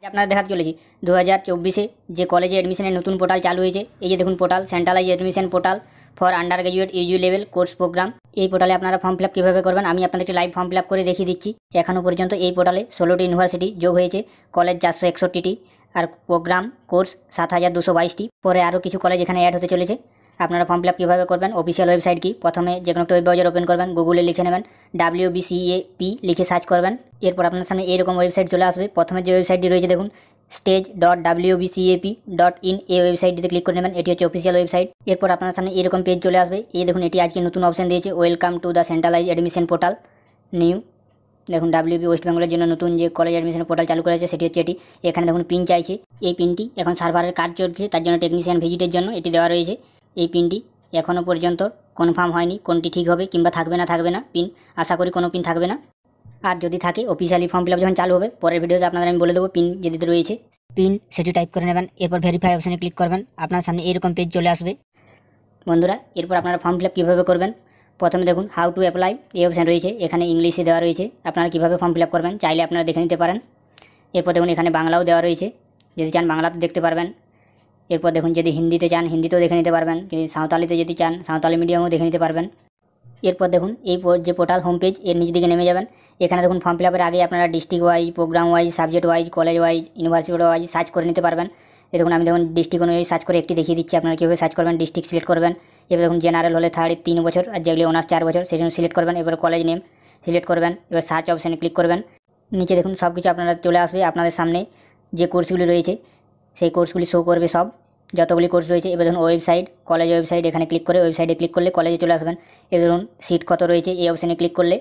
আপনারা দেখাতে চলেছি 2024-এ যে কলেজে অ্যাডমিশনের নতুন পোর্টাল চালু হয়েছে। এই যে দেখুন portal, centralise admission portal for under graduate UG level course programme. এই পোর্টালে আপনারা ফর্ম ফিল আপ কীভাবে করবেন আমি আপনাদেরকে লাইভ ফর্ম ফিল আপ করে দেখিয়ে দিচ্ছি। এখনও পর্যন্ত এই পোর্টালে 16টি ইউনিভার্সিটি যোগ হয়েছে, কলেজ 461টি আর প্রোগ্রাম কোর্স 7222টি। পরে আরও কিছু কলেজ এখানে অ্যাড হতে চলেছে। আপনারা ফর্ম ফিল আপ কীভাবে করবেন, অফিসিয়াল ওয়েবসাইট কি, প্রথমে যে কোনো একটা ওয়েব ব্রাউজার ওপেন করবেন, গুগলে লিখে নেবেন WBCAP লিখে সার্চ করবেন। এরপর আপনার সামনে এরকম ওয়েবসাইট চলে আসবে। প্রথমে যে ওয়েবসাইটটি রয়েছে দেখুন stage.wbcap.in, এই ওয়েবসাইটটিতে ক্লিক করে নেবেন। এটি হচ্ছে অফিসিয়াল ওয়েবসাইট। এরপর আপনার সামনে এরকম পেজ চলে আসবে। এই দেখুন এটি আজকে নতুন অপশন দিয়েছে, welcome to the centralise admission portal new. দেখুন WB ওয়েস্ট বেঙ্গলের জন্য নতুন যে কলেজ অ্যাডমিশন পোর্টাল চালু করেছে সেটি হচ্ছে এটি। এখানে দেখুন পিন চাইছে, এই পিনটি এখন সার্ভারের কাজ চলছে, তার জন্য টেকনিশিয়ান ভিজিটের জন্য এটি দেওয়া রয়েছে। এই পিনটি এখনও পর্যন্ত কনফার্ম হয়নি কোনটি ঠিক হবে কিংবা থাকবে না পিন। আশা করি কোনো পিন থাকবে না, আর যদি থাকে অফিসিয়ালি ফর্ম ফিল আপ যখন চালু হবে পরের ভিডিওতে আপনাদের আমি বলে দেবো পিন যদি রয়েছে। পিন সেটি টাইপ করে নেবেন, এরপর ভেরিফাই অপশানে ক্লিক করবেন। আপনার সামনে এরকম পেজ চলে আসবে বন্ধুরা। এরপর আপনারা ফর্ম ফিল আপ কীভাবে করবেন, প্রথমে দেখুন হাউ টু অ্যাপ্লাই এই অপশান রয়েছে, এখানে ইংলিশে দেওয়া রয়েছে আপনারা কীভাবে ফর্ম ফিল আপ করবেন, চাইলে আপনারা দেখে নিতে পারেন। এরপর দেখুন এখানে বাংলাও দেওয়া রয়েছে, যদি চান বাংলাতে দেখতে পারবেন। এরপর দেখুন যদি হিন্দিতে চান হিন্দিতেও দেখে নিতে পারবেন, কিন্তু সাঁওতালিতে যদি চান সাঁওতালি মিডিয়ামও দেখে নিতে পারবেন। এরপর দেখুন এই যে পোর্টাল হোম পেজ, এর নিচ দিকে নেমে যাবেন। এখানে দেখুন ফর্ম ফিল আপের আগে আপনারা district wise, programme wise, subject wise, college wise, university wise search করে নিতে পারবেন। এই দেখুন আমি দেখুন ডিস্ট্রিক্ট অনুযায়ী সার্চ করে একটি দেখিয়ে দিচ্ছি আপনারা কীভাবে সার্চ করবেন। ডিস্ট্রিক্ট সিলেক্ট করবেন। এবার দেখুন জেনারেল হলে 3 বছর, আর যেগুলি অনার্স 4 বছর সেই জন্য সিলেক্ট করবেন। এবার কলেজ নেম সিলেক্ট করবেন, এবার সার্চ অপশানে ক্লিক করবেন। নিচে দেখুন সব কিছু আপনারা চলে আসবে, আপনাদের সামনে যে কোর্সগুলি রয়েছে সেই কোর্সগুলি শো করবে, সব যতগুলি কোর্স রয়েছে। এবার ধরুন ওয়েবসাইট, কলেজ ওয়েবসাইট, এখানে ক্লিক করে ওয়েবসাইটে ক্লিক করলে কলেজে চলে আসবেন। এবার ধরুন সিট কত রয়েছে এই অপশানে ক্লিক করলে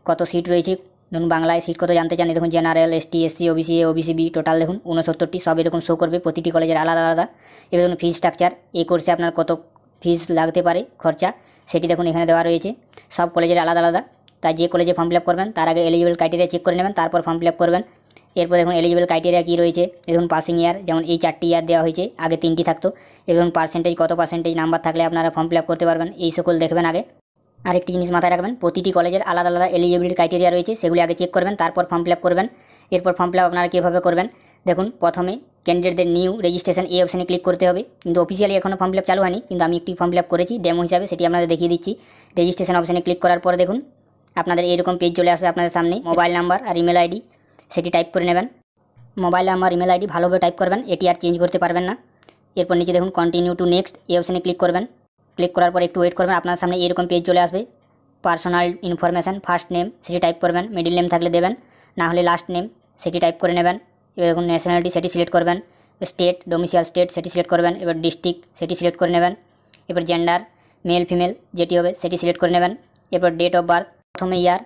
কত সিট রয়েছে, ধরুন বাংলায় সিট কত জানতে চান, দেখুন general, ST, SC, OBC, OBCB total দেখুন 69টি, সব এরকম শো করবে, প্রতিটি কলেজের আলাদা আলাদা। এবার দেখুন ফিজ স্ট্রাকচার, এই কোর্সে আপনার কত ফিজ লাগতে পারে খরচা সেটি দেখুন এখানে দেওয়া রয়েছে, সব কলেজের আলাদা আলাদা। তাই যে কলেজে ফর্ম ফিল আপ করবেন তার আগে এলিজিবল ক্রাইটেরিয়া চেক করে নেবেন, তারপর ফর্ম ফিল আপ করবেন। এরপর দেখুন এলিজিবল ক্রাইটেরিয়া কী রয়েছে, দেখুন পাসিং ইয়ার, যেমন এই 4টি ইয়ার দেওয়া হয়েছে, আগে 3টি থাকতো। এবং পার্সেন্টেজ, কত পার্সেন্টেজ নাম্বার থাকলে আপনারা ফর্ম ফিল আপ করতে পারবেন, এই সকল দেখবেন আগে। আরেকটি জিনিস মাথায় রাখবেন, প্রতিটি কলেজের আলাদা আলাদা এলিজিবিলিটি ক্রাইটেরিয়া রয়েছে, সেগুলি আগে চেক করবেন, তারপর ফর্ম ফিল আপ করবেন। এরপর ফর্ম ফিল আপ আপনারা কীভাবে করবেন, দেখুন প্রথমে ক্যান্ডিডেটদের নিউ রেজিস্ট্রেশন এই অপশানে ক্লিক করতে হবে, কিন্তু অফিসিয়ালি এখনও ফর্ম ফিল আপ চালু হয়নি, কিন্তু আমি একটি ফর্ম ফিল আপ করেছি ডেমো হিসাবে, সেটি আপনাদের দেখিয়ে দিচ্ছি। রেজিস্ট্রেশন অপশানে ক্লিক করার পরে দেখুন আপনাদের এইরকম পেজ চলে আসবে আপনাদের সামনে। মোবাইল নাম্বার আর ইমেল আইডি সেটি টাইপ করে নেবেন। মোবাইল নাম্বার, ইমেল আইডি ভালোভাবে টাইপ করবেন, এটি আর চেঞ্জ করতে পারবেন না। এরপর নিচে দেখুন কন্টিনিউ টু নেক্সট এই অপশানে ক্লিক করবেন। ক্লিক করার পর একটু ওয়েট করবেন, আপনার সামনে এরকম পেজ চলে আসবে। পার্সোনাল ইনফরমেশান, ফার্স্ট নেম সেটি টাইপ করবেন, মিডিল নেম থাকলে দেবেন, না হলে লাস্ট নেম সেটি টাইপ করে নেবেন। এবার দেখুন ন্যাশনালিটি সেটি সিলেক্ট করবেন, স্টেট, ডোমিসাইল স্টেট সেটি সিলেক্ট করবেন, এবার ডিস্ট্রিক্ট সেটি সিলেক্ট করে নেবেন। এবার জেন্ডার, মেল ফিমেল যেটি হবে সেটি সিলেক্ট করে নেবেন। এরপর ডেট অফ বার্থ, প্রথমে ইয়ার,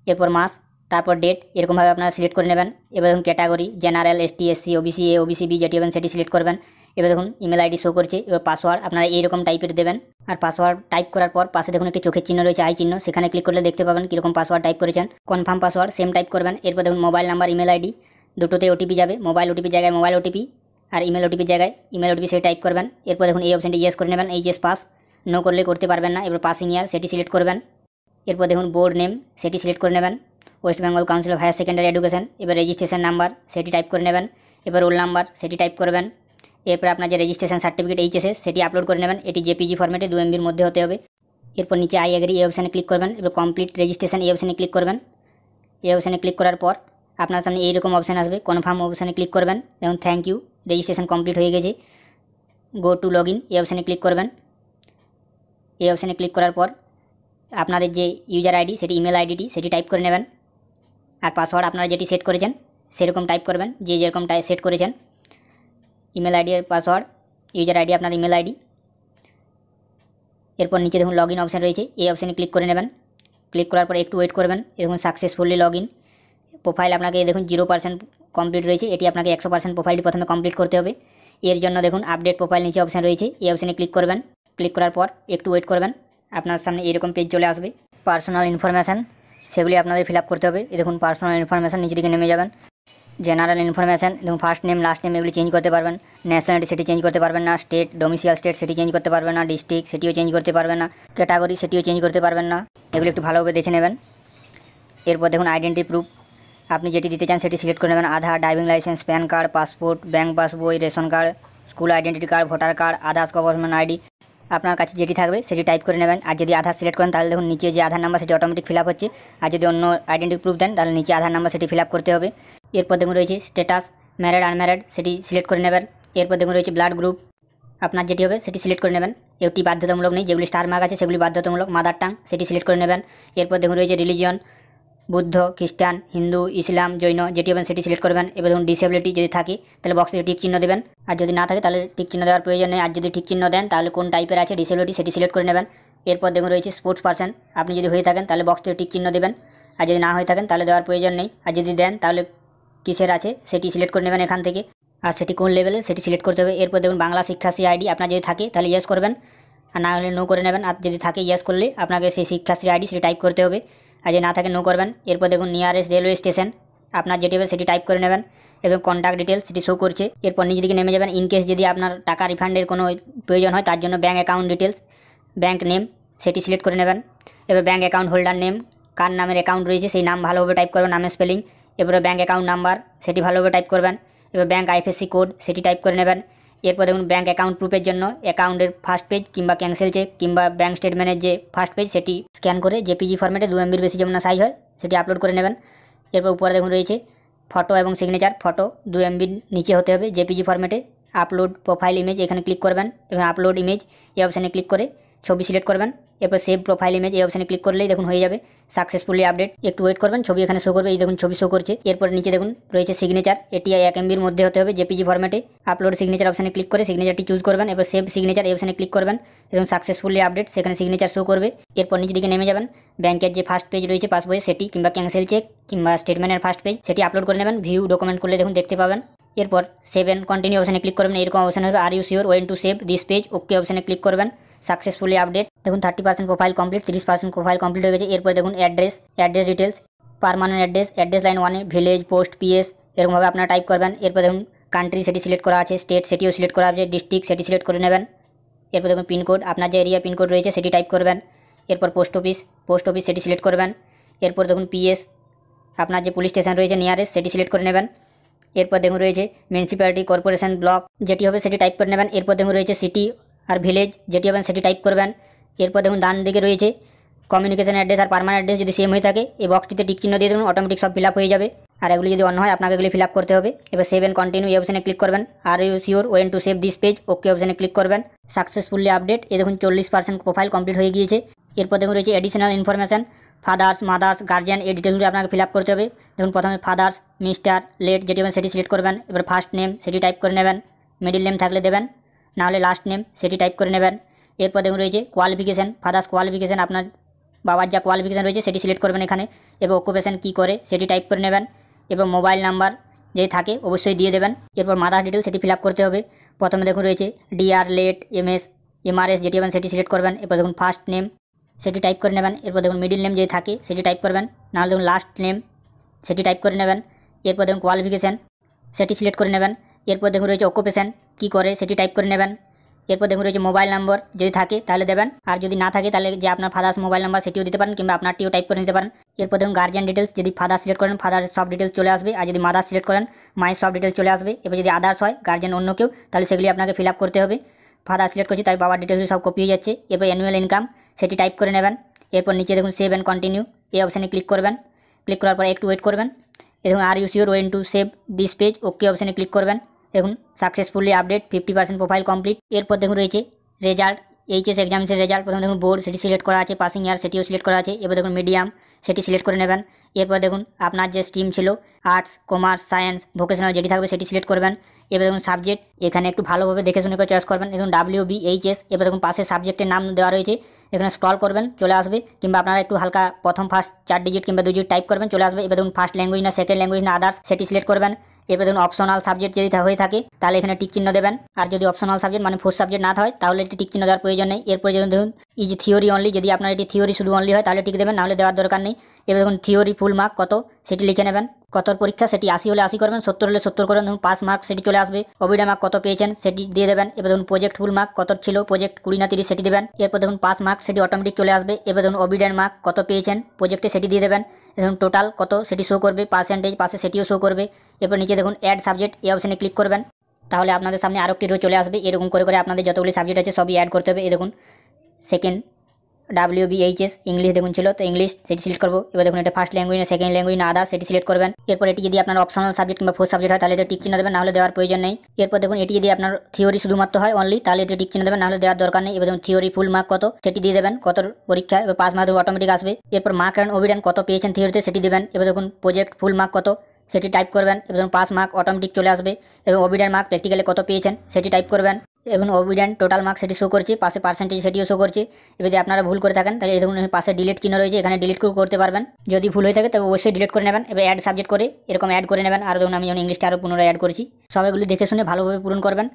এরপর মাস, তারপর ডেট, এরকমভাবে আপনারা সিলেক্ট করে নেবেন। এবার দেখুন category, general, ST, SC, OBC, OBCB যেটি হবেন সেটি সিলেক্ট করবেন। এবার দেখুন ইমেল আইডি শো করছে। এবার পাসওয়ার্ড আপনারা এইরকম টাইপের দেবেন, আর পাসওয়ার্ড টাইপ করার পর পাশে দেখুন একটি চোখের চিহ্ন রয়েছে, আই চিহ্ন, সেখানে ক্লিক করলে দেখতে পাবেন কীরকম পাসওয়ার্ড টাইপ করেছেন। কনফার্ম পাসওয়ার্ড সেম টাইপ করবেন। এরপর দেখুন মোবাইল নাম্বার, ইমেল আইডি দুটোতে OTP যাবে, মোবাইল OTP জায়গায় মোবাইল OTP, আর ইমেল OTP জায়গায় ইমেল OTP সেটি টাইপ করবেন। এরপর দেখুন এই অপশানটি ইয়েস করে নেবেন, এইচএস পাস, নো করলে করতে পারবেন না। এবার পাসিং ইয়ার সেটি সিলেক্ট করবেন। এরপর দেখুন বোর্ড নেম সেটি সিলেক্ট করে নেবেন, West Bengal council of higher secondary education. এবার রেজিস্ট্রেশন নাম্বার সেটি টাইপ করে নেবেন, এবার রোল নাম্বার সেটি টাইপ করবেন। এরপর আপনার যে রেজিস্ট্রেশন সার্টিফিকেট HSS সেটি আপলোড করে নেবেন, এটি JPG ফরম্যাটে 2 MBর মধ্যে হতে হবে। এরপর নিচে আই এগ্রি এই অপশানে ক্লিক করবেন। এবার কমপ্লিট রেজিস্ট্রেশন এই অপশানে ক্লিক করবেন। এই অপশানে ক্লিক করার পর আপনার সামনে এইরকম অপশান আসবে, কনফার্ম অপশানে ক্লিক করবেন। যেমন থ্যাংক ইউ, রেজিস্ট্রেশন কমপ্লিট হয়ে গেছে। গো টু লগ ইন এই অপশানে ক্লিক করবেন। এই অপশানে ক্লিক করার পর আপনাদের যে ইউজার আইডি সেটি ইমেল আইডিটি সেটি টাইপ করে নেবেন, আর পাসওয়ার্ড আপনারা যেটি সেট করেছেন সেরকম টাইপ করবেন, যে যেরকম সেট করেছেন। ইমেল আইডি এর পাসওয়ার্ড, ইউজার আইডি আপনার ইমেল আইডি। এরপর নিচে দেখুন লগ ইন অপশান রয়েছে, এই অপশানে ক্লিক করে নেবেন। ক্লিক করার পর একটু ওয়েট করবেন। দেখুন সাকসেসফুলি লগ ইন। প্রোফাইল আপনাকে দেখুন 0% কমপ্লিট রয়েছে, এটি আপনাকে 100% প্রোফাইলটি প্রথমে কমপ্লিট করতে হবে। এর জন্য দেখুন আপডেট প্রোফাইল নিচে অপশান রয়েছে, এই অপশানে ক্লিক করবেন। ক্লিক করার পর একটু ওয়েট করবেন, আপনার সামনে এরকম পেজ চলে আসবে। পার্সোনাল ইনফরমেশান সেগুলি আপনাদের ফিল আপ করতে হবে। দেখুন পার্সোনাল ইনফরমেশান নিচে দিকে নেমে যাবেন। জেনারেল ইনফরমেশান দেখুন ফার্স্ট নেম, লাস্ট নেম এগুলি চেঞ্জ করতে পারবেন। ন্যাশনালিটি সেটি চেঞ্জ করতে পারবেন না। স্টেট, ডোমিসাইল স্টেট সেটি চেঞ্জ করতে পারবেন না। ডিস্ট্রিক্ট সেটিও চেঞ্জ করতে পারবেন না। ক্যাটাগরি সেটিও চেঞ্জ করতে পারবেন না। এগুলি একটু ভালোভাবে দেখে নেবেন। এরপর দেখুন আইডেন্টি প্রুফ, আপনি যেটি দিতে চান সেটি সিলেক্ট করে নেবেন। Aadhaar, driving licence, PAN card, passport, bank পাসবই, ration card, school identity card, voter card, others government ID, আপনার কাছে যেটি থাকবে সেটি টাইপ করে নেবেন। আর যদি আধার সিলেক্ট করেন তাহলে দেখুন নিচে যে আধার নাম্বার সেটি অটোমেটিক ফিল আপ হচ্ছে। আর যদি অন্য আইডেন্টি প্রুফ দেন তাহলে নিচে আধার নাম্বার সেটি ফিল আপ করতে হবে। এরপর দেখুন রয়েছে স্ট্যাটাস, ম্যারিড আনম্যারিড, সেটি সিলেক্ট করে নেবেন। এরপর দেখুন রয়েছে ব্লাড গ্রুপ, আপনার যেটি হবে সেটি সিলেক্ট করে নেবেন। এটি বাধ্যতামূলক নেই, যেগুলি স্টার মার্ক আছে সেগুলি বাধ্যতামূলক। মাদার টাং সেটি সিলেক্ট করে নেবেন। এরপর দেখুন রয়েছে রিলিজিয়ন, বুদ্ধ, খ্রিস্টান, হিন্দু, ইসলাম, জৈন, যেটি হবেন সেটি সিলেক্ট করবেন। এবার দেখুন ডিসেবিলিটি যদি থাকে তাহলে বক্সে টিক চিহ্ন দেবেন, আর যদি না থাকে তাহলে টিক চিহ্ন দেওয়ার প্রয়োজন নেই। আর যদি ঠিক চিহ্ন দেন তাহলে কোন টাইপের আছে ডিসেবিলিটি সেটি সিলেক্ট করে নেবেন। এরপর দেখুন রয়েছে স্পোর্টস পার্সন, আপনি যদি হয়ে থাকেন তাহলে বক্সে টিক চিহ্ন দেবেন, আর যদি না হয়ে থাকেন তাহলে দেওয়ার প্রয়োজন নেই। আর যদি দেন তাহলে কিসের আছে সেটি সিলেক্ট করে নেবেন এখান থেকে, আর সেটি কোন লেভেলে সেটি সিলেক্ট করতে হবে। এরপর দেখুন বাংলা শিক্ষাশ্রী আইডি, আপনার যদি থাকে তাহলে ইয়েস করবেন, আর না হলে নো করে নেবেন। আর যদি থাকে ইয়েস করলে আপনাকে সেই শিক্ষাশ্রী আইডি সেটি টাইপ করতে হবে, আর যদি না থাকে নো করবেন। এরপর দেখুন নিয়ারেস্ট রেলওয়ে স্টেশন, আপনার যেটি হবে সেটি টাইপ করে নেবেন এবং কন্ট্যাক্ট ডিটেলস সেটি শো করছে। এরপর নিজে দিকে নেমে যাবেন। ইনকেস যদি আপনার টাকা রিফান্ডের কোনো প্রয়োজন হয় তার জন্য bank account details, bank name সেটি সিলেক্ট করে নেবেন। এবার ব্যাঙ্ক অ্যাকাউন্ট হোল্ডার নেম, কার নামের অ্যাকাউন্ট রয়েছে সেই নাম ভালোভাবে টাইপ করবেন, নামের স্পেলিং। এবারে ব্যাঙ্ক অ্যাকাউন্ট নাম্বার সেটি ভালোভাবে টাইপ করবেন। এবার ব্যাঙ্ক আইএফএসসি কোড সেটি টাইপ করে নেবেন। এরপর দেখুন ব্যাঙ্ক অ্যাকাউন্ট প্রুফের জন্য অ্যাকাউন্টের ফার্স্ট পেজ কিংবা ক্যান্সেল চেক কিংবা ব্যাঙ্ক স্টেটমেন্টের যে ফার্স্ট পেজ সেটি স্ক্যান করে জেপিজি ফরম্যাটে 2 MB বেশি যেমন সাইজ হয় সেটি আপলোড করে নেবেন। এরপর উপরে দেখুন রয়েছে ফটো এবং সিগনেচার, ফটো 2 MB নিচে হতে হবে জেপিজি ফরম্যাটে। আপলোড প্রোফাইল ইমেজ এখানে ক্লিক করবেন এবং আপলোড ইমেজ এই অপশানে ক্লিক করে ছবি সিলেক্ট করবেন। এরপর সেভ প্রোফাইল ইমেজ এই অপশানে ক্লিক করলেই দেখুন হয়ে যাবে সাকসেসফুলি আপডেট। একটু ওয়েট করবেন, ছবি এখানে শো করবে, এই দেখুন ছবি শো করছে। এরপর নিচে দেখুন রয়েছে সিগনেচার, এটি 1 MBর মধ্যে হতে হবে জেপিজি ফরম্যাটে। আপলোড সিগনেচার অপশানে ক্লিক করে সিগনেচারটি চুজ করবেন। এরপর সেভ সিগনেচার এই অপশানে ক্লিক করবেন এবং সাকসেসফুলি আপডেট, সেখানে সিগনেচার শো করবে। এরপর নিচে দিকে নেমে যাবেন, ব্যাংকের যে ফার্স্ট পেজ রয়েছে পাসবইয়ে সেটি কিংবা ক্যান্সেল চেক কিংবা স্টেটমেন্টের ফার্স্ট পেজ সেটি আপলোড করে নেবেন। ভিউ ডকুমেন্ট করলে দেখুন দেখতে পাবেন। এরপর সেভ এন্ড কন্টিনিউ অপশানে ক্লিক করবেন, এরকম অপশান হবে আর you sure want to save this page, okay অপশানে ক্লিক করবেন। সাকসেসফুলি আপডেট, দেখুন 30% প্রোফাইল কমপ্লিট, 30% প্রোফাইল কমপ্লিট হয়ে গেছে। এরপর দেখুন address details, permanent address line 1 village, post, PS এরকমভাবে আপনারা টাইপ করবেন। এরপর দেখুন কান্ট্রি সেটি সিলেক্ট করা আছে, স্টেট সেটিও সিলেক্ট করা আছে, ডিস্ট্রিক্ট সেটি সিলেক্ট করে নেবেন। এরপর দেখুন পিনকোড, আপনার যে এরিয়া পিনকোড রয়েছে সেটি টাইপ করবেন। এরপর পোস্ট অফিস সেটি সিলেক্ট করবেন। এরপর দেখুন পিএস, আপনার যে পুলিশ স্টেশন রয়েছে নিয়ারেস্ট সেটি সিলেক্ট করে নেবেন। এরপর দেখুন রয়েছে মিউনিসিপ্যালিটি, কর্পোরেশন, ব্লক যেটি হবে সেটি টাইপ করে নেবেন। এরপর দেখুন রয়েছে সিটি আর ভিলেজ যেটি হবেন সেটি টাইপ করবেন। এরপর দেখুন ডান দিকে রয়েছে কমিউনিকেশন অ্যাড্রেস আর পার্মানেন্ট অ্যাড্রেস, যদি সেম হয়ে থাকে এই বক্সটিতে টিক চিহ্ন দিয়ে দেবেন, অটোমেটিক সব ফিল আপ হয়ে যাবে। আর এগুলি যদি অন্য হয় আপনাকে এগুলি ফিল আপ করতে হবে। এবার সেভ এন্ড কন্টিনিউ এই অপশানে ক্লিক করবেন। Are you sure want to save this page, okay অপশানে ক্লিক করবেন। সাকসেসফুলি আপডেট, এই দেখুন 40% প্রোফাইল কমপ্লিট হয়ে গিয়েছে। এরপর দেখুন রয়েছে additional information, father's, mother's, guardian, এই ডিটেলসগুলি আপনাকে ফিল আপ করতে হবে। দেখুন প্রথমে ফাদার্স, মিস্টার, লেট যেটি হবেন সেটি সিলেক্ট করবেন। এবার ফার্স্ট নেম সেটি টাইপ করে নেবেন, মিডিল নেম থাকলে দেবেন, নাহলে লাস্ট নেম সেটি টাইপ করে নেবেন। এরপর দেখুন রয়েছে কোয়ালিফিকেশান, ফাদার্স কোয়ালিফিকেশান, আপনার বাবার যা কোয়ালিফিকেশান রয়েছে সেটি সিলেক্ট করবেন এখানে। এবং অকুপেশান কী করে সেটি টাইপ করে নেবেন এবং মোবাইল নাম্বার যদি থাকে অবশ্যই দিয়ে দেবেন। এরপর মাদার্স ডিটেলস সেটি ফিল আপ করতে হবে। প্রথমে দেখুন রয়েছে ডিআর, লেট, এমএস, এমআরএস যেটি হবেন সেটি সিলেক্ট করবেন। এরপর দেখুন ফার্স্ট নেম সেটি টাইপ করে নেবেন। এরপর দেখুন মিডিল নেম যদি থাকে সেটি টাইপ করবেন, নাহলে দেখুন লাস্ট নেম সেটি টাইপ করে নেবেন। এরপর দেখুন কোয়ালিফিকেশান সেটি সিলেক্ট করে নেবেন। এরপর দেখুন রয়েছে অকুপেশান কী করে সেটি টাইপ করে নেবেন। এরপর দেখুন রয়েছে মোবাইল নাম্বার যদি থাকে তাহলে দেবেন, আর যদি না থাকে তাহলে যে আপনার ফাদার্স মোবাইল নাম্বার সেটিও দিতে পারেন কিংবা আপনারটিও টাইপ করে নিতে পারেন। এরপর দেখুন গার্জিয়ান ডিটেলস, যদি ফাদার সিলেক্ট করেন ফাদার সব ডিটেলস চলে আসবে, আর যদি মাদার সিলেক্ট করেন মায়ের সব ডিটেলস চলে আসবে। এবার যদি আদার্স হয় গার্জিয়ান অন্য কেউ তাহলে সেগুলি আপনাকে ফিল আপ করতে হবে। ফাদার সিলেক্ট করছি তাই বাবার ডিটেলস সব কপি হয়ে যাচ্ছে। এরপর অ্যানুয়াল ইনকাম সেটি টাইপ করে নেবেন। এরপর নিচে দেখুন সেভ অ্যান্ড কন্টিনিউ এই অপশানে ক্লিক করবেন। ক্লিক করার পর একটু ওয়েট করবেন। দেখুন are you sure want to save this page, okay অপশানে ক্লিক করবেন। দেখুন সাকসেসফুলি আপডেট, 50% প্রোফাইল কমপ্লিট। এরপর দেখুন রয়েছে রেজাল্ট, এইচএস এক্সামসের রেজাল্ট। প্রথমে দেখুন বোর্ড সেটি সিলেক্ট করা আছে, পাসিং ইয়ার সেটিও সিলেক্ট করা আছে। এবার দেখুন মিডিয়াম সেটি সিলেক্ট করে নেবেন। এরপর দেখুন আপনার যে স্ট্রিম ছিল আর্টস, কমার্স, সায়েন্স, ভোকেশনাল যেটি থাকবে সেটি সিলেক্ট করবেন। এবার দেখুন সাবজেক্ট, এখানে একটু ভালোভাবে দেখে শুনে করে চয়েস করবেন। দেখুন WBHS, এবার দেখুন পাশে সাবজেক্টের নাম দেওয়া রয়েছে, এখানে স্ক্রল করবেন চলে আসবে, কিংবা আপনারা একটু হালকা প্রথম ফার্স্ট 4 ডিজিট কিংবা 2 ডিজিট টাইপ করবেন চলে আসবে। এবার দেখুন ফার্স্ট ল্যাঙ্গুয়েজ না সেকেন্ড ল্যাঙ্গুয়েজ না আদার্স সেটি সিলেক্ট করবেন। এবার দেখুন অপশনাল সাবজেক্ট যদি হয়ে থাকে তাহলে এখানে টিক চিহ্ন দেবেন, আর যদি অপশনাল সাবজেক্ট মানে ফোর্থ সাবজেক্ট না হয় তাহলে এটি টিক চিহ্ন দেওয়ার প্রয়োজন নেই। এরপরে দেখুন ইজ থিওরি অনলি, যদি আপনার এটি থিওরি শুধু অনলি হয় তাহলে টিক দেবেন, নাহলে দেওয়ার দরকার নেই। এবার দেখুন থিওরি ফুল মার্ক কত সেটি লিখে নেবেন। কতর পরীক্ষা সেটি 80 হলে 80 করবেন, 70 হলে 70 করবেন। ধরুন পাস মার্ক সেটি চলে আসবে। অবিডা মার্ক কত পেয়েছেন সেটি দিয়ে দেবেন। এবার দেখুন প্রজেক্ট ফুল মার্ক কত ছিল, প্রজেক্ট 20 না 30 সেটি দেবেন। এরপর দেখুন পাস মার্ক সেটি অটোমেটিক চলে আসবে। এবার দেখুন অবিডেন্ট মার্ক কত পেয়েছেন প্রজেক্টে সেটি দিয়ে দেবেন। দেখুন টোটাল কত সেটি শো করবে, পার্সেন্টেজ পাশে সেটিও শো করবে। এরপর নিচে দেখুন অ্যাড সাবজেক্ট, এই অপশানে ক্লিক করবেন, তাহলে আপনাদের সামনে আরও একটি রো চলে আসবে। এরকম করে করে আপনাদের যতগুলি সাবজেক্ট আছে সবই অ্যাড করতে হবে। এই দেখুন সেকেন্ড WBHS ইংলিশ দেখুন ছিল, তো ইংলিশ সেটি সিলেক্ট করবো। এবার দেখুন এটা ফার্স্ট ল্যাঙ্গুয়েজ না সেকেন্ড ল্যাঙ্গুয়েজ না আদার সেটি সিলেক্ট করবেন। এরপর এটি যদি আপনার অপশনাল সাবজেক্ট কিংবা ফোর্থ সাবজেক্ট হয় তাহলে এটা টিক চিহ্ন দেবেন, নাহলে দেওয়ার প্রয়োজন নেই। এরপর দেখুন এটি যদি আপনার থিওরি শুধুমাত্র হয় অনলি, তাহলে এটা টিক চিহ্ন দেবেন, নাহলে দেওয়ার দরকার নেই। এবার দেখুন থিওরি ফুল মার্ক কত সেটি দিয়ে দেবেন, কত পরীক্ষা এবার 5 মার্ক অটোমেটিক আসবে। এরপর মার্ক অ্যান্ড অভিডেন্ট কত পেয়েছেন থিওরিতে সেটি দেবেন। এবার দেখুন প্রজেক্ট ফুল মার্ক কত সেটি টাইপ করবেন। এবার দেখুন 5 মার্ক অটোমেটিক চলে আসবে। এবং অভিডেন্ট মার্ক প্র্যাকটিক্যালে কত পেয়েছেন সেটি টাইপ করবেন। এবং অভিডেন্ট টোটাল মার্ক সেটি শো করছে, পাশে পার্সেন্টেজ সেটিও শো করছে। এবার যদি আপনারা ভুল করে থাকেন তাহলে এই দেখুন পাশে ডিলিট চিহ্ন রয়েছে, এখানে ডিলিট করতে পারবেন। যদি ভুল হয়ে থাকে তবে অবশ্যই ডিলিট করে নেবেন। এবার অ্যাড সাবজেক্ট করে এরকম অ্যাড করে নেবেন। আর দেখুন আমি যেমন ইংলিশটা আরও পুনরায় অ্যাড করেছি, সবাইগুলি দেখে শুনে ভালোভাবে পূরণ করবেন।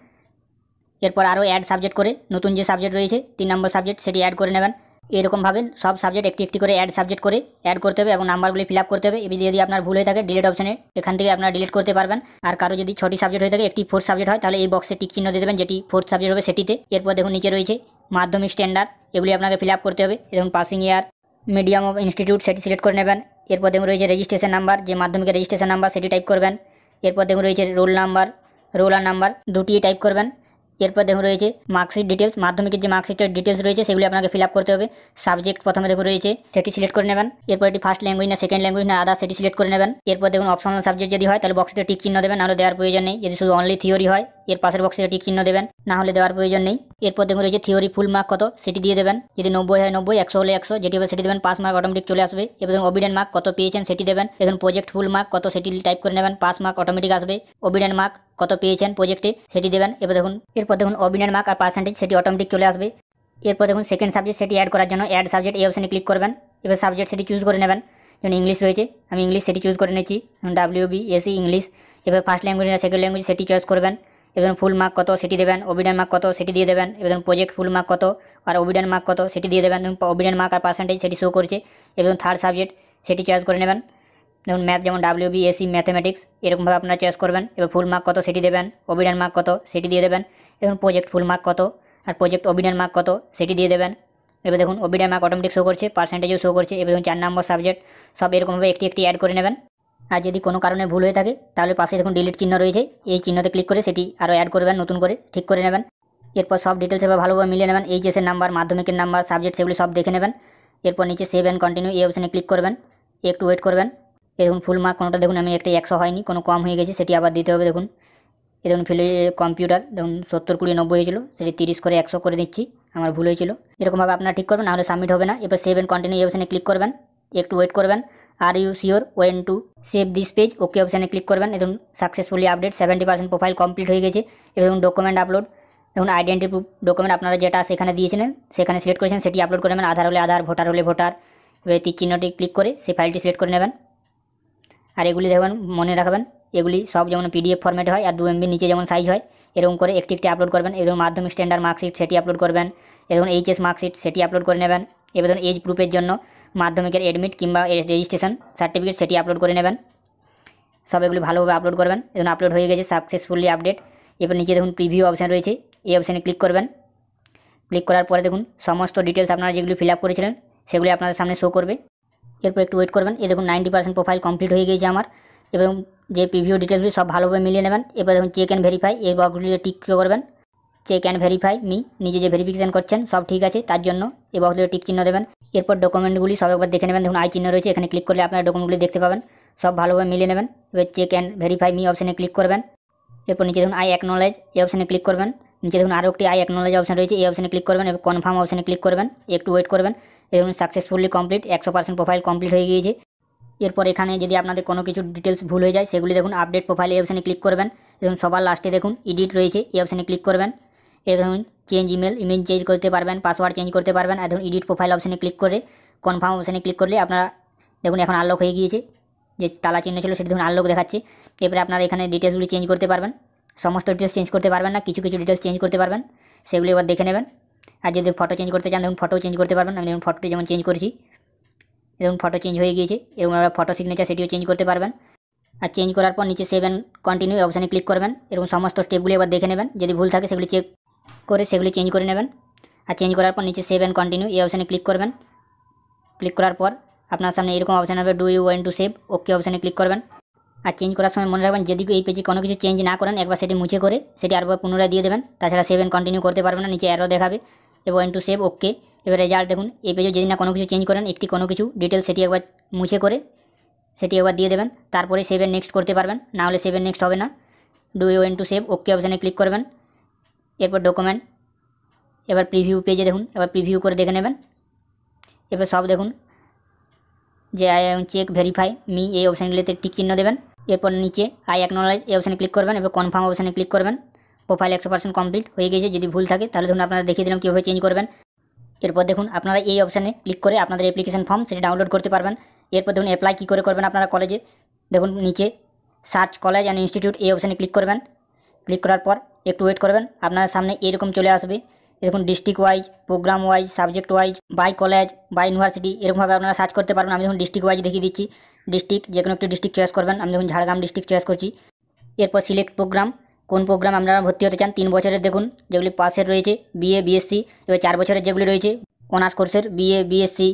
এরপর আরও অ্যাড সাবজেক্ট করে নতুন যে সাবজেক্ট রয়েছে 3 নম্বর সাবজেক্ট সেটি অ্যাড করে নেবেন। এরকমভাবে সব সাবজেক্ট একটি একটি করে অ্যাড সাবজেক্ট করে অ্যাড করতে হবে এবং নাম্বারগুলি ফিল আপ করতে হবে। এবার যদি আপনার ভুল হয়ে থাকে ডিলিট অপশনে এখান থেকে আপনারা ডিলিট করতে পারবেন। আর কারো যদি 6টি সাবজেক্ট হয়ে থাকে একটি ফোর্থ সাবজেক্ট হয় তাহলে এই বক্সে টিক চিহ্ন দিয়ে দেবেন যেটি ফোর্থ সাবজেক্ট হবে সেটিতে। এরপর দেখুন নিচে রয়েছে মাধ্যমিক স্ট্যান্ডার্ড, এগুলি আপনাকে ফিল আপ করতে হবে। এবং passing year, medium of institute সেটি সিলেক্ট করে নেবেন। এরপর দেখুন রয়েছে রেজিস্ট্রেশন নাম্বার, যে মাধ্যমিকের রেজিস্ট্রেশন নাম্বার সেটি টাইপ করবেন। এরপর দেখুন রয়েছে রোল নাম্বার, রোল আর নাম্বার দুটি টাইপ করবেন। এরপর দেখুন রয়েছে মার্কশিট ডিটেলস, মাধ্যমিকের যে মার্কশিটের ডিটেলস রয়েছে সেগুলি আপনাকে ফিল আপ করতে হবে। সাবজেক্ট প্রথমে দেখুন রয়েছে সেটি সিলেক্ট করে নেবেন। এরপর এটি ফার্স্ট ল্যাঙ্গুয়েজ না সেকেন্ড ল্যাঙ্গুয়েজ না আদার সেটি সিলেক্ট করে নেবেন। এরপর দেখুন অপশনাল সাবজেক্ট যদি হয় তাহলে বক্সে টিক চিহ্ন দেবেন, নাহলে দেওয়ার প্রয়োজন নেই। যদি শুধু অনলি থিওরি হয় এর পাশের বক্সে টিক চিহ্ন দেবেন, না হলে দেওয়ার প্রয়োজন নেই। এরপর দেখুন রয়েছে থিওরি ফুল মার্ক কত সেটি দিয়ে দেবেন। যদি 90 হয় 90, 100 হলে 100, যেটি হবে সেটি দেবেন। 5 মার্ক অটোমেটিক চলে আসবে। এবার দেখুন অভিডেন্ট মার্ক কত পেয়েছেন সেটি দেবেন। দেখুন প্রজেক্ট ফুল মার্ক কত সেটি টাইপ করে নেবেন, 5 মার্ক অটোমেটিক আসবে। অভিডেন্ট মার্ক কত পেয়েছেন প্রজেক্টে সেটি দেবেন। এরপর দেখুন অভিডেন্ট মার্ক আর পার্সেন্টেজ সেটি অটোমেটিক চলে আসবে। এরপর দেখুন সেকেন্ড সাবজেক্ট সেটি অ্যাড করার জন্য অ্যাড সাবজেক্ট এই অপশনে ক্লিক করবেন। এবার সাবজেক্ট সেটি চুজ করে নেবেন। যেমন ইংলিশ রয়েছে, আমি ইংলিশ সেটি চুজ করে নিচ্ছি, WBSE ইংলিশ। এবার ফার্স্ট ল্যাঙ্গুয়েজ না সেকেন্ড ল্যাঙ্গুয়েজ সেটি চয়েস করবেন। এবার ফুল মার্ক কত সেটি দেবেন, অভিডেন্ট মার্ক কত সেটি দিয়ে দেবেন। এবার প্রজেক্ট ফুল মার্ক কত আর অভিডেন্ট মার্ক কত সেটি দিয়ে দেবেন। অভিডেন্ট মার্ক আর পার্সেন্টেজ সেটি শো করছে। এবং থার্ড সাবজেক্ট সেটি চয়েস করে নেবেন। দেখুন ম্যাথ, যেমন WBSE ম্যাথামেটিক্স, এরকমভাবে আপনারা চয়েস করবেন। এবার ফুল মার্ক কত সেটি দেবেন, অভিডেন্ট মার্ক কত সেটি দিয়ে দেবেন। এবং প্রজেক্ট ফুল মার্ক কত আর প্রজেক্ট অভিডেন্ট মার্ক কত সেটি দিয়ে দেবেন। এবার দেখুন অভিডেন্ট মার্ক অটোমেটিক শো করছে, পার্সেন্টেজও শো করছে। এবার দেখুন 4 নম্বর সাবজেক্ট সব এরকমভাবে একটি একটি অ্যাড করে নেবেন। আর যদি কোনো কারণে ভুল হয়ে থাকে তাহলে পাশে দেখুন ডিলিট চিহ্ন রয়েছে, এই চিহ্নতে ক্লিক করে সেটি আরও অ্যাড করবেন, নতুন করে ঠিক করে নেবেন। এরপর সব ডিটেলস এবার ভালোভাবে মিলিয়ে নেবেন, এইচএসের নাম্বার, মাধ্যমিকের নাম্বার, সাবজেক্ট সেগুলি সব দেখে নেবেন। এরপর নিচে সেভ অ্যান্ড কন্টিনিউ এই অপশানে ক্লিক করবেন, একটু ওয়েট করবেন। দেখুন ফুল মার্ক কোনোটা দেখুন আমি একটা 100 হয়নি, কোনো কম হয়ে গেছে সেটি আবার দিতে হবে। দেখুন এই দেখুন ফিলে কম্পিউটার দেখুন 70 20 90 হয়েছিল, সেটি 30 করে 100 করে দিচ্ছি, আমার ভুল হয়েছিল। এরকমভাবে আপনারা ঠিক করবেন, নাহলে সাবমিট হবে না। এবার সেভ অ্যান্ড কন্টিনিউ এই অপশানে ক্লিক করবেন, একটু ওয়েট করবেন। Are you sure want to save this page, okay অপশানে ক্লিক করবেন। দেখুন সাকসেসফুলি আপডেট 70% প্রোফাইল কমপ্লিট হয়ে গেছে। এবং ডকুমেন্ট আপলোড, দেখুন আইডেন্টি প্রুফ ডকুমেন্ট আপনারা যেটা সেখানে দিয়েছিলেন সেখানে সিলেক্ট করেছেন সেটি আপলোড করে নেবেন। আধার হলে আধার, ভোটার হলে ভোটার। এবার তীর চিহ্নটি ক্লিক করে সেই ফাইলটি সিলেক্ট করে নেবেন। আর এগুলি দেখবেন মনে রাখবেন, এগুলি সব যেমন PDF ফরম্যাটে হয় আর 2 MB নিচে যেমন সাইজ হয় এরকম করে একটি একটি আপলোড করবেন। এবং মাধ্যমিক স্ট্যান্ডার্ড মার্কশিট সেটি আপলোড করবেন। এবং HS মার্কশিট সেটি আপলোড করে নেবেন। এবার ধরুন এজ প্রুফের জন্য মাধ্যমিকের অ্যাডমিট কিংবা রেজিস্ট্রেশন সার্টিফিকেট সেটি আপলোড করে নেবেন। সব এগুলি ভালোভাবে আপলোড করবেন। এবং আপলোড হয়ে গেছে, সাকসেসফুলি আপডেট। এবার নিচে দেখুন প্রিভিউ অপশান রয়েছে, এই অপশানে ক্লিক করবেন। ক্লিক করার পরে দেখুন সমস্ত ডিটেলস আপনারা যেগুলি ফিল আপ করেছিলেন সেগুলি আপনাদের সামনে শো করবে। এরপর একটু ওয়েট করবেন। এই দেখুন 90% প্রোফাইল কমপ্লিট হয়ে গেছে আমার। এবং যে প্রিভিউ ডিটেলসগুলি সব ভালোভাবে মিলিয়ে নেবেন। এবার দেখুন চেক অ্যান্ড ভেরিফাই, এই বক্সগুলিতে টিক করবেন। চেক অ্যান্ড ভেরিফাই মি, নিজে যে ভেরিফিকেশন করছেন সব ঠিক আছে তার জন্য এই বক্সগুলিতে টিক চিহ্ন দেবেন। এরপর ডকুমেন্টগুলি সব একবার দেখে নেবেন। দেখুন আই চিহ্ন রয়েছে, এখানে ক্লিক করলে আপনারা ডকুমেন্টগুলি দেখতে পাবেন, সব ভালোভাবে মিলিয়ে নেবেন। এবার চেক অ্যান্ড ভেরিফাই মি অপশানে ক্লিক করবেন। এরপর নিচে দেখুন আই অ্যাকনোলেজ এই অপশানে ক্লিক করবেন। নিচে দেখুন আরও একটি আই অ্যাকনোলেজ অপশান রয়েছে, এই অপশানে ক্লিক করবেন। এবার কনফার্ম অপশানে ক্লিক করবেন, একটু ওয়েট করবেন। এবং সাকসেসফুলি কমপ্লিট, 100% প্রোফাইল কমপ্লিট হয়ে গিয়েছে। এরপর এখানে যদি আপনাদের কোনো কিছু ডিটেলস ভুল হয়ে যায় সেগুলি দেখুন আপডেট প্রোফাইল এই অপশানে ক্লিক করবেন। এবং সবার লাস্টে দেখুন এডিট রয়েছে, এই অপশানে ক্লিক করবেন। দেখুন চেঞ্জ ইমেল চেঞ্জ করতে পারবেন, পাসওয়ার্ড চেঞ্জ করতে পারবেন। আর দেখুন এডিট প্রোফাইল অপশানে ক্লিক করে কনফার্ম অপশানে ক্লিক করলে আপনারা দেখুন এখন আনলক হয়ে গিয়েছে, যে তালা চিহ্ন ছিল সেটি দেখুন আনলক দেখাচ্ছে। এরপরে আপনারা এখানে ডিটেলসগুলি চেঞ্জ করতে পারবেন, সমস্ত ডিটেলস চেঞ্জ করতে পারবেন না, কিছু কিছু ডিটেলস চেঞ্জ করতে পারবেন, সেগুলি এবার দেখে নেবেন। আর যদি ফটো চেঞ্জ করতে চান দেখুন ফটো চেঞ্জ করতে পারবেন। আমি দেখুন ফটোটি যেমন চেঞ্জ করেছি, দেখুন ফটো চেঞ্জ হয়ে গিয়েছে। এবং আপনারা ফটো সিগনেচার সেটিও চেঞ্জ করতে পারবেন। আর চেঞ্জ করার পর নিচে সেভ অ্যান্ড কন্টিনিউ অপশানে ক্লিক করবেন। এবং সমস্ত স্টেপগুলি এবার দেখে নেবেন, যদি ভুল থাকে সেগুলি চেক করে সেগুলি চেঞ্জ করে নেবেন। আর চেঞ্জ করার পর নিচে সেভ অ্যান্ড কন্টিনিউ এই অপশানে ক্লিক করবেন। ক্লিক করার পর আপনার সামনে এরকম অপশান হবে do you want to save, okay অপশানে ক্লিক করবেন। আর চেঞ্জ করার সময় মনে রাখবেন যদি এই পেজে কোনো কিছু চেঞ্জ না করেন একবার সেটি মুছে করে সেটি আরেকবার পুনরায় দিয়ে দেবেন, তাছাড়া সেভ এন্ড কন্টিনিউ করতে পারবেন না, নিচে অ্যারো দেখাবে এবং ওয়ান্ট টু সেভ ওকে। এবার রেজাল্ট দেখুন, এই পেজে যদি না কোনো কিছু চেঞ্জ করেন একটি কোনো কিছু ডিটেলস সেটি একবার মুছে করে সেটি একবার দিয়ে দেবেন, তারপরে সেভ এন্ড নেক্সট করতে পারবেন, না হলে সেভ এন্ড নেক্সট হবে না। Do you want to save, okay অপশানে ক্লিক করবেন। এরপর ডকুমেন্ট, এবার প্রিভিউ পেজে দেখুন, এবার প্রিভিউ করে দেখে নেবেন। এবার সব দেখুন যে আই চেক ভেরিফাই মি এই অপশানগুলিতে টিক চিহ্ন দেবেন। এরপর নিচে আই অ্যাকনোলেজ এই অপশানে ক্লিক করবেন, এবার কনফার্ম অপশানে ক্লিক করবেন। প্রোফাইল 100% কমপ্লিট হয়ে গেছে, যদি ভুল থাকে তাহলে ধরুন আপনারা দেখিয়ে দিলাম কীভাবে চেঞ্জ করবেন। এরপর দেখুন আপনারা এই অপশানে ক্লিক করে আপনাদের অ্যাপ্লিকেশন ফর্ম সেটি ডাউনলোড করতে পারবেন। এরপর দেখুন অ্যাপ্লাই কী করে করবেন আপনারা কলেজে, দেখুন নিচে সার্চ কলেজ অ্যান্ড ইনস্টিটিউট এই অপশানে ক্লিক করবেন। ক্লিক করার পর একটু ওয়েট করবেন, আপনার সামনে এরকম চলে আসবে। দেখুন district wise, programme wise, subject wise, by college, by university এরকমভাবে আপনারা সার্চ করতে পারবেন। আমি দেখুন ডিস্ট্রিক্ট ওয়াইজ দেখিয়ে দিচ্ছি, ডিস্ট্রিক্ট যে কোনো একটি ডিস্ট্রিক্ট চয়েস করবেন। আমি দেখুন ঝাড়গ্রাম ডিস্ট্রিক্ট চয়েস করছি। এরপর সিলেক্ট প্রোগ্রাম, কোন প্রোগ্রাম আপনারা ভর্তি হতে চান। 3 বছরের দেখুন যেগুলি পাসের রয়েছে বিএ বিএসসি, এবার 4 বছরের যেগুলি রয়েছে অনার্স কোর্সের বিএ বিএসসি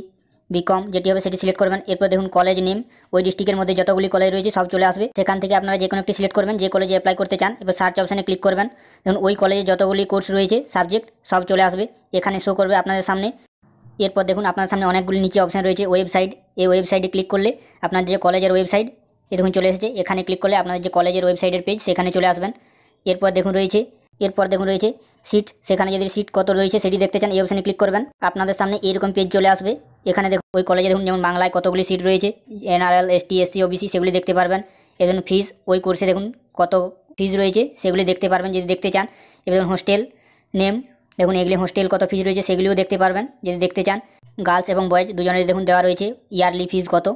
বিকম যেটি হবে সেটি সিলেক্ট করবেন। এরপর দেখুন কলেজ নেম, ওই ডিস্ট্রিক্টের মধ্যে যতগুলি কলেজ রয়েছে সব চলে আসবে, সেখান থেকে আপনারা যে কোনো একটি সিলেক্ট করবেন যে কলেজে অ্যাপ্লাই করতে চান। এবার সার্চ অপশানে ক্লিক করবেন, দেখুন ওই কলেজে যতগুলি কোর্স রয়েছে সাবজেক্ট সব চলে আসবে, এখানে শো করবে আপনাদের সামনে। এরপর দেখুন আপনার সামনে অনেকগুলি নিচে অপশান রয়েছে ওয়েবসাইট, এই ওয়েবসাইটে ক্লিক করলে আপনার যে কলেজের ওয়েবসাইট এ দেখুন চলে এসেছে, এখানে ক্লিক করলে আপনাদের যে কলেজের ওয়েবসাইটের পেজ সেখানে চলে আসবেন। এরপর দেখুন রয়েছে সিট, সেখানে যদি সিট কত রয়েছে সেটি দেখতে চান এই অপশানে ক্লিক করবেন, আপনাদের সামনে এরকম পেজ চলে আসবে। এখানে দেখুন ওই কলেজে দেখুন যেমন বাংলায় কতগুলি সিট রয়েছে, এনআরএল এসটি এসসি ওবিসি সেগুলি দেখতে পারবেন। এবং ফিস ওই কোর্সে দেখুন কত ফিস রয়েছে সেগুলি দেখতে পারবেন যদি দেখতে চান। এবং হোস্টেল নেম দেখুন এগুলি হোস্টেল কত ফিস রয়েছে সেগুলিও দেখতে পারবেন যদি দেখতে চান। গার্লস এবং বয়েজ দুজনের দেখুন দেওয়া রয়েছে ইয়ারলি ফিস কত,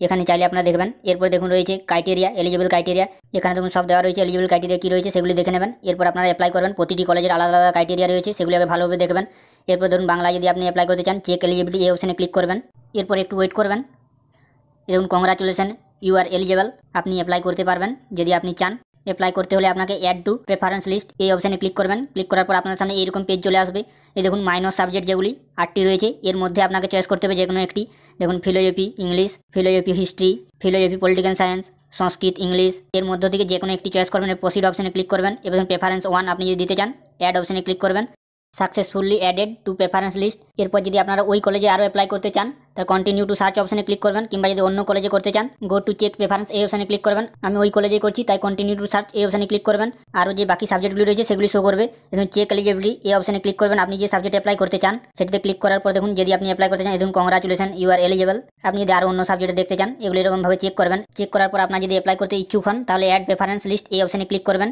এখানে চাইলে আপনারা দেখবেন। এরপর দেখুন রয়েছে ক্রাইটেরিয়া, এলিজিবল ক্রাইটেরিয়া, এখানে দেখুন সব দেওয়া রয়েছে, এলিজিবল ক্রাইটেরিয়া কী রয়েছে সেগুলি দেখে নেবেন। এরপর আপনারা অ্যাপ্লাই করবেন, প্রতিটি কলেজের আলাদা আলাদা ক্রাইটেরিয়া রয়েছে সেগুলি আগে ভালোভাবে দেখবেন। এরপর ধরুন বাংলায় যদি আপনি অ্যাপ্লাই করতে চান চেক এলিজিবিলিটি এই অপশানে ক্লিক করবেন। এরপর একটু ওয়েট করবেন, দেখুন কংগ্রাচুলেশন ইউ আর এলিজিবল, আপনি অ্যাপ্লাই করতে পারবেন যদি আপনি চান। অ্যাপ্লাই করতে হলে আপনাকে অ্যাড টু প্রেফারেন্স লিস্ট এই অপশানে ক্লিক করবেন। ক্লিক করার পর আপনার সামনে এইরকম পেজ চলে আসবে। এই দেখুন মাইনর সাবজেক্ট যেগুলি 8টি রয়েছে এর মধ্যে আপনাকে চয়েস করতে হবে যে কোনো একটি। দেখুন philosophy English, philosophy history, philosophy political science, Sanskrit English এর মধ্য থেকে যে কোনো একটি চয়েস করবেন। প্রসিড অপশানে ক্লিক করবেন এবং প্রেফারেন্স 1 আপনি যদি দিতে চান অ্যাড অপশানে ক্লিক করবেন। Successfully added to preference list. এরপর যদি আপনারা ওই কলেজে আরও অ্যাপ্লাই করতে চান তাহলে কন্টিনিউ টু সার্চ অপশানে ক্লিক করবেন, কিংবা যদি অন্য কলেজে করতে চান গো টু চেক প্রেফারেন্স এই অপশানে ক্লিক করবেন। আমি ওই কলেজে করছি তাই কন্টিনিউ টু সার্চ এই অপশানে ক্লিক করবেন। আরও যে বাকি সাবজেক্টগুলি রয়েছে সেগুলি শো করবে। দেখুন চেক এলিজিবিলিটি এই অপশানে ক্লিক করবেন, আপনি যে সাবজেক্ট অ্যাপ্লাই করতে চান সেটিতে ক্লিক করার পর দেখুন যদি আপনি অ্যাপ্লাই করতে চান দেখুন কংগ্রাচুলেশন ইউ আর এলিজিবল। আপনি যদি আরও অন্য সাবজেক্টে দেখতে চান এগুলো এরকমভাবে চেক করবেন। চেক করার পর আপনার যদি অ্যাপ্লাই করতে ইচ্ছুক হন তাহলে অ্যাড প্রেফারেন্স লিস্ট এই অপশানে ক্লিক করবেন।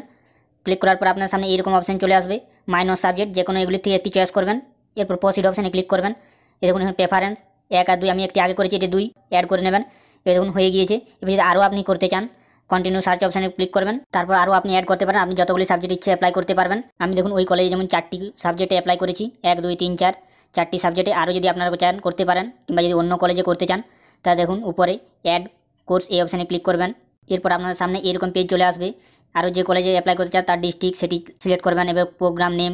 ক্লিক করার পর আপনার সামনে এইরকম অপশান চলে আসবে, মাইনর সাবজেক্ট যে কোনো এগুলি থেকে একটি চয়েস করবেন। এরপর প্রসিড অপশানে ক্লিক করবেন। এই দেখুন এখানে প্রেফারেন্স 1 আর 2 আমি একটি আগে করেছি, এটি 2 অ্যাড করে নেবেন। এই দেখুন হয়ে গিয়েছে। এবার যদি আরও আপনি করতে চান কন্টিনিউ সার্চ অপশানে ক্লিক করবেন, তারপর আরও আপনি অ্যাড করতে পারেন, আপনি যতগুলি সাবজেক্ট ইচ্ছে অ্যাপ্লাই করতে পারবেন। আমি দেখুন ওই কলেজে যেমন 4টি সাবজেক্টে অ্যাপ্লাই করেছি 1 2 3 4 4টি সাবজেক্টে, আরও যদি আপনারা চান করতে পারেন, কিংবা যদি অন্য কলেজে করতে চান তা দেখুন উপরে অ্যাড কোর্স এই অপশানে ক্লিক করবেন। এরপর আপনাদের সামনে এরকম পেজ চলে আসবে। আরও যে কলেজে অ্যাপ্লাই করতে চান তার ডিস্ট্রিক্ট সেটি সিলেক্ট করবেন। এবার প্রোগ্রাম নেম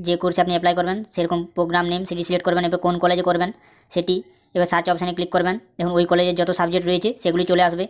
যে কোর্সে আপনি অ্যাপ্লাই করবেন সেরকম প্রোগ্রাম নেম সেটি সিলেক্ট করবেন। এবার কোন কলেজে করবেন সেটি, এবার সার্চ অপশানে ক্লিক করবেন। দেখুন ওই কলেজের যত সাবজেক্ট রয়েছে সেগুলি চলে আসবে।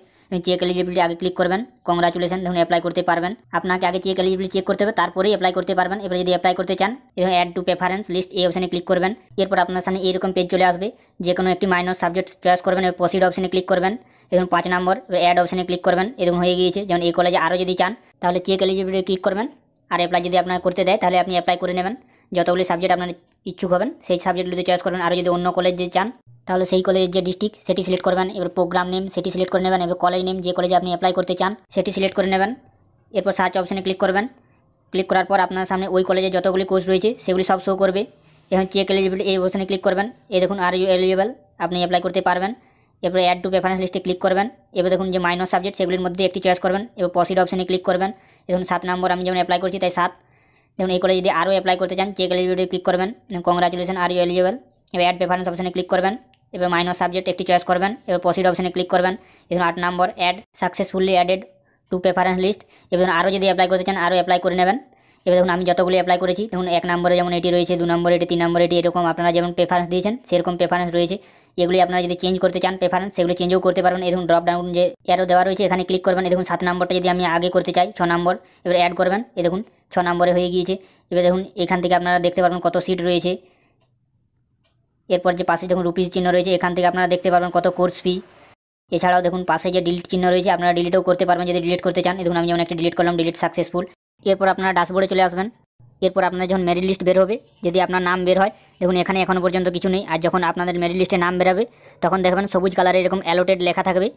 চেক এলিজিবিলিটি আগে ক্লিক করবেন, কংগ্রাচুলেশন দেখুন অ্যাপ্লাই করতে পারবেন। আপনাকে আগে চেক এলিজিবিলিটি চেক করতে হবে তারপরেই অ্যাপ্লাই করতে পারবেন। এবার যদি অ্যাপ্লাই করতে চান এবং অ্যাড টু প্রেফারেন্স লিস্ট এই অপশানে ক্লিক করবেন। এরপর আপনার সামনে এইরকম পেজ চলে আসবে, যে কোনো একটি মাইনর সাবজেক্ট চয়েস করবেন এবং প্রসিড অপশানে ক্লিক করবেন। এবং 5 নম্বর অ্যাড অপশানে ক্লিক করবেন। এরকম হয়ে গিয়েছে। যেমন এই কলেজে আরও যদি চান তাহলে চেক এলিজিবিলিটি ক্লিক করবেন, আর অ্যাপ্লাই যদি আপনার করতে দেয় তাহলে আপনি অ্যাপ্লাই করে নেবেন। যতগুলি সাবজেক্ট আপনার ইচ্ছুক হবেন সেই সাবজেক্টগুলিতে চয়েস করবেন। আরও যদি অন্য কলেজ যে চান তাহলে সেই কলেজের যে ডিস্ট্রিক্ট সেটি সিলেক্ট করবেন। এবার প্রোগ্রাম নেম সেটি সিলেক্ট করে নেবেন। এবার কলেজ নেম যে কলেজে আপনি অ্যাপ্লাই করতে চান সেটি সিলেক্ট করে নেবেন। এরপর সার্চ অপশানে ক্লিক করবেন। ক্লিক করার পর আপনার সামনে ওই কলেজে যতগুলি কোর্স রয়েছে সেগুলি সব শো করবে। এখন চেক এলিজিবিলিটি এই অপশানে ক্লিক করবেন। এই দেখুন আর ইউ এলিজিবল, আপনি অ্যাপ্লাই করতে পারবেন। এরপর অ্যাড টু প্রেফারেন্স লিস্টে ক্লিক করবেন। এবার দেখুন যে মাইনর সাবজেক্ট সেগুলির মধ্যে একটি চয়েস করবেন। এবার প্রসিড অপশানে ক্লিক করবেন। দেখুন 7 নম্বর আমি যেমন অ্যাপ্লাই করছি তাই 7। দেখুন এই কলেজে যদি আরও অ্যাপ্লাই করতে চান চেক এলিজিবিলিটি ক্লিক করবেন। Congratulation are you eligible. এবার অ্যাড প্রেফারেন্স অপশানে ক্লিক করবেন। এবার মাইনর সাবজেক্ট একটি চয়েস করবেন। এবার প্রসিড অপশানে ক্লিক করবেন। দেখুন 8 number add successfully added to preference list. এবার আরও যদি অ্যাপ্লাই করতে চান আরও অ্যাপ্লাই করে নেবেন। এবার দেখুন আমি যতগুলি অ্যাপ্লাই করেছি দেখুন 1 নম্বরে যেমন এটি রয়েছে, 2 নম্বরে এটি, 3 নম্বরে এটি, এরকম আপনারা যেমন প্রেফারেন্স দিয়েছেন সেরকম প্রেফারেন্স রয়েছে। এগুলি আপনারা যদি চেঞ্জ করতে চান প্রেফারেন্স সেগুলো চেঞ্জও করতে পারবেন। দেখুন ড্রপ ডাউন যে অ্যারো দেওয়া রয়েছে এখানে ক্লিক করবেন। দেখুন 7 নম্বরটা যদি আমি আগে করতে চাই 6 নম্বর, এবার অ্যাড করবেন। দেখুন 6 নম্বরে হয়ে গিয়েছে। এবার দেখুন এখান থেকে আপনারা দেখতে পারবেন কত সিট রয়েছে। এরপর যে পাশে দেখুন রুপিস চিহ্ন রয়েছে, এখান থেকে আপনারা দেখতে পারবেন কত কোর্স ফি। এছাড়াও দেখুন পাশে যে ডিলিট চিহ্ন রয়েছে আপনারা ডিলিটও করতে পারবেন যদি ডিলিট করতে চান। দেখুন আমি যেমন একটা ডিলিট করলাম, ডিলিট সাকসেসফুল। এরপর আপনারা ড্যাশবোর্ডে চলে আসবেন। এরপর আপনাদের যখন মেরিট লিস্ট বের হবে, যদি আপনার নাম বের হয়, দেখুন এখানে এখনও পর্যন্ত কিছু নেই। আর যখন আপনাদের মেরিট লিস্টে নাম বেরোবে তখন দেখবেন সবুজ কালারে এরকম অ্যালোটেড লেখা থাকবে।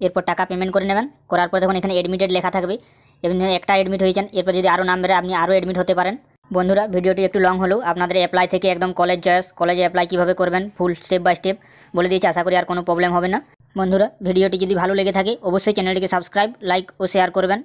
এরপর টাকা পেমেন্ট করে নেবেন। করার পর দেখুন এখানে এডমিটেড লেখা থাকবে। এবং একটা এডমিট হয়েছেন, এরপর যদি আরও নাম বেরোয় আপনি আরও এডমিট হতে পারেন। বন্ধুরা ভিডিওটি একটু লং হলেও আপনাদের অ্যাপ্লাই থেকে একদম কলেজ চয়েস, কলেজে অ্যাপ্লাই কীভাবে করবেন ফুল স্টেপ বাই স্টেপ বলে দিয়েছি। আশা করি আর কোনো প্রবলেম হবে না। বন্ধুরা ভিডিওটি যদি ভালো লেগে থাকে অবশ্যই চ্যানেলটিকে সাবস্ক্রাইব, লাইক ও শেয়ার করবেন।